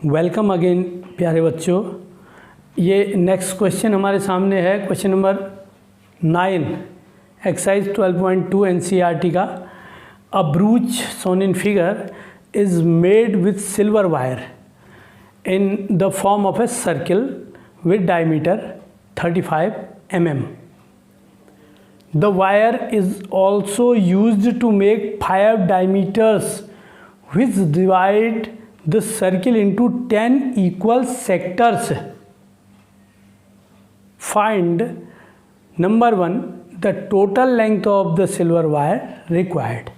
Welcome again प्यारे बच्चों। ये नेक्स्ट क्वेश्चन हमारे सामने है, क्वेश्चन नंबर 9 एक्सरसाइज 12.2 एनसीईआरटी का। अ ब्रूच shown in figure is made with silver wire in the form of a circle with diameter 35 mm. The wire is also used to make 5 diameters which divide the circle into 10 equal sectors. Find number 1 the total length of the silver wire required,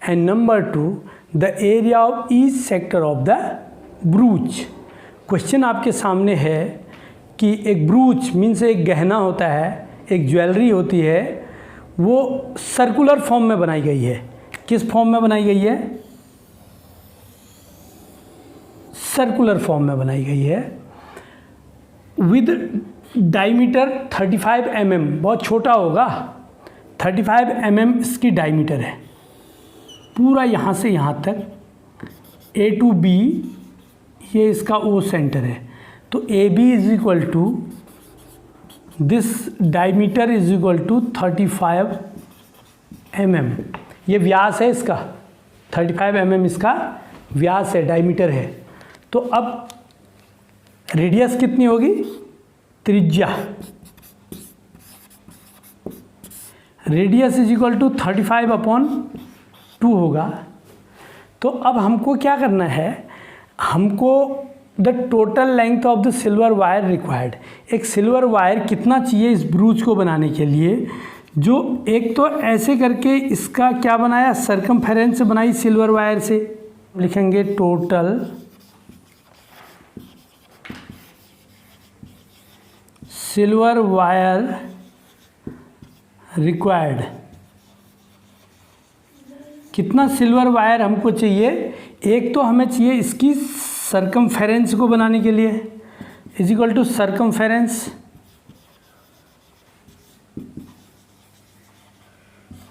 and number 2 the area of each sector of the brooch. Question आपके सामने है कि एक ब्रूच means एक गहना होता है, एक ज्वेलरी होती है, वो सर्कुलर फॉर्म में बनाई गई है। किस फॉर्म में बनाई गई है? सर्कुलर फॉर्म में बनाई गई है विद डायमीटर 35 mm। बहुत छोटा होगा, 35 mm इसकी डायमीटर है। पूरा यहाँ से यहाँ तक A to B ये इसका O सेंटर है, तो AB is equal to this diameter is equal to 35 mm। ये व्यास है इसका, 35 mm इसका व्यास है, डायमीटर है। तो अब रेडियस कितनी होगी? त्रिज्या, रेडियस इज इक्वल टू 35/2 होगा। तो अब हमको क्या करना है? हमको the total length of the silver wire required, एक सिल्वर वायर कितना चाहिए इस ब्रूच को बनाने के लिए, जो एक तो ऐसे करके इसका क्या बनाया, सर्कमफेरेंस बनाई सिल्वर वायर से। लिखेंगे टोटल सिल्वर वायर रिक्वायर्ड। कितना सिल्वर वायर हमको चाहिए? एक तो हमें चाहिए इसकी सर्कमफेरेंस को बनाने के लिए, is equal to circumference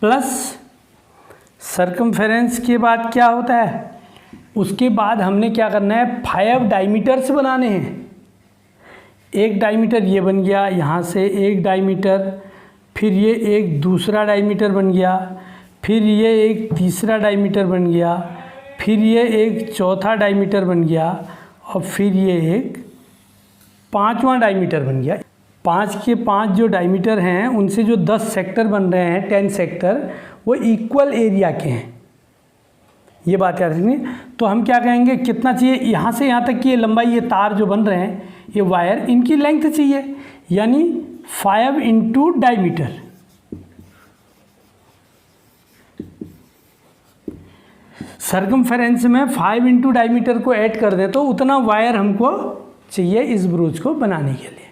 plus circumference के बाद क्या होता है, उसके बाद हमने क्या करना है, 5 डायमीटर्स बनाने हैं। एक डायमीटर ये बन गया, यहाँ से एक डायमीटर, फिर ये एक दूसरा डायमीटर बन गया, फिर ये एक तीसरा डायमीटर बन गया, फिर ये एक चौथा डायमीटर बन गया, और फिर ये एक 5वां डायमीटर बन गया। 5 के 5 जो डायमीटर हैं उनसे जो 10 सेक्टर बन रहे हैं, 10 सेक्टर, वो इक्वल एरिया के हैं। ये बात याद रखनी। तो हम क्या कहेंगे, कितना चाहिए? यहाँ से यहाँ तक की ये लंबाई, ये तार जो बन रहे हैं, ये वायर, इनकी लेंथ चाहिए, यानी 5 इंटू डायमीटर। सर्कमफेरेंस में 5 इंटू डायमीटर को ऐड कर दें तो उतना वायर हमको चाहिए इस ब्रूच को बनाने के लिए।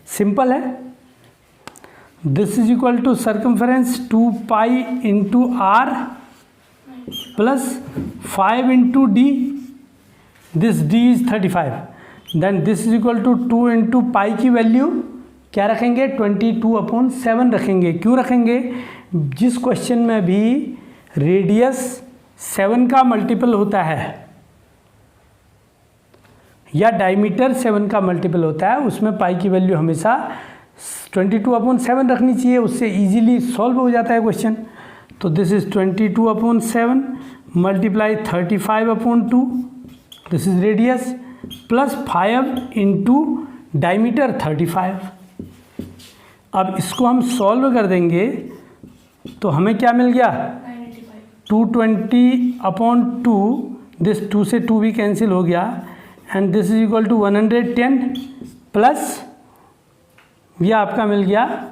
सिंपल है। This is equal to circumference 2 pi into R plus 5 into D, this D is 35, then this is equal to 2 into pi की वैल्यू क्या रखेंगे, 22/7 रखेंगे। क्यों रखेंगे? जिस क्वेश्चन में भी रेडियस 7 का मल्टीपल होता है या डायमीटर 7 का मल्टीपल होता है, उसमें पाई की वैल्यू हमेशा 22/7 रखनी चाहिए, उससे इजीली सॉल्व हो जाता है क्वेश्चन। तो this is 22/7 multiply 35/2, this is radius, plus 5 into diameter 35। अब इसको हम सॉल्व कर देंगे तो हमें क्या मिल गया, 220/2, दिस 2 से 2 भी कैंसिल हो गया, and this is equal to 110 plus ये आपका मिल गया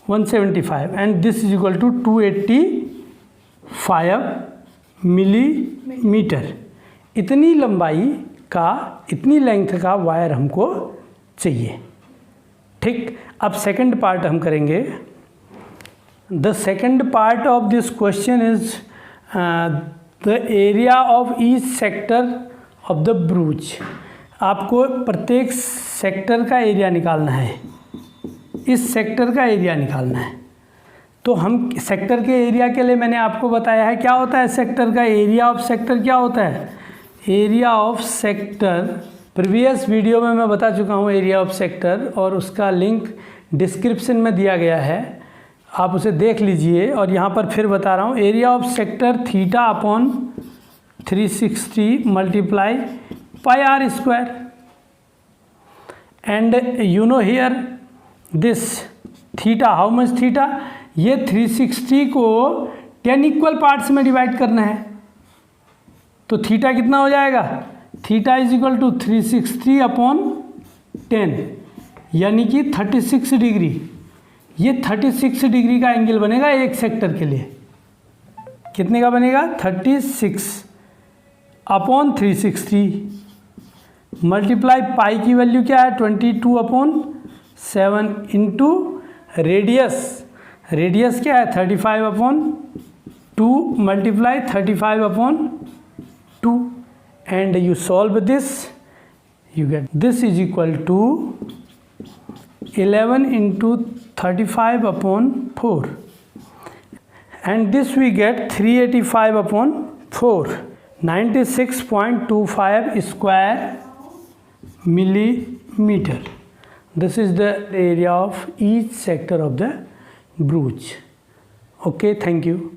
175, and this is equal to 285 millimetre. इतनी लंबाई का, इतनी लेंथ का वायर हमको चाहिए। ठीक, अब सेकंड पार्ट हम करेंगे। The second part of this question is the area of each sector of the ब्रूच। आपको प्रत्येक सेक्टर का एरिया निकालना है, इस सेक्टर का एरिया निकालना है। तो हम सेक्टर के एरिया के लिए मैंने आपको बताया है क्या होता है सेक्टर का एरिया ऑफ सेक्टर क्या होता है, area of sector, previous video में मैं बता चुका हूँ एरिया ऑफ सेक्टर, और उसका लिंक डिस्क्रिप्शन में दिया गया है, आप उसे देख लीजिए। और यहाँ पर फिर बता रहा हूँ, area of sector theta upon 360 multiply pi R square, and you know here this theta, how much theta, ये 360 को 10 इक्वल पार्ट्स में डिवाइड करना है, तो थीटा कितना हो जाएगा, theta is equal to 360 upon 10, यानी कि 36 डिग्री। ये 36 डिग्री का एंगल बनेगा एक सेक्टर के लिए। कितने का बनेगा, 36 अपॉन 360 मल्टीप्लाई पाई की वैल्यू क्या है 22 अपॉन 7 इंटू रेडियस, रेडियस क्या है 35 upon 2 multiply 35 upon 2, and you solve this, you get this is equal to 11 into 35 upon 4, and this we get 385 upon 4, 96.25 square millimeter. This is the area of each sector of the bruch. Okay, thank you.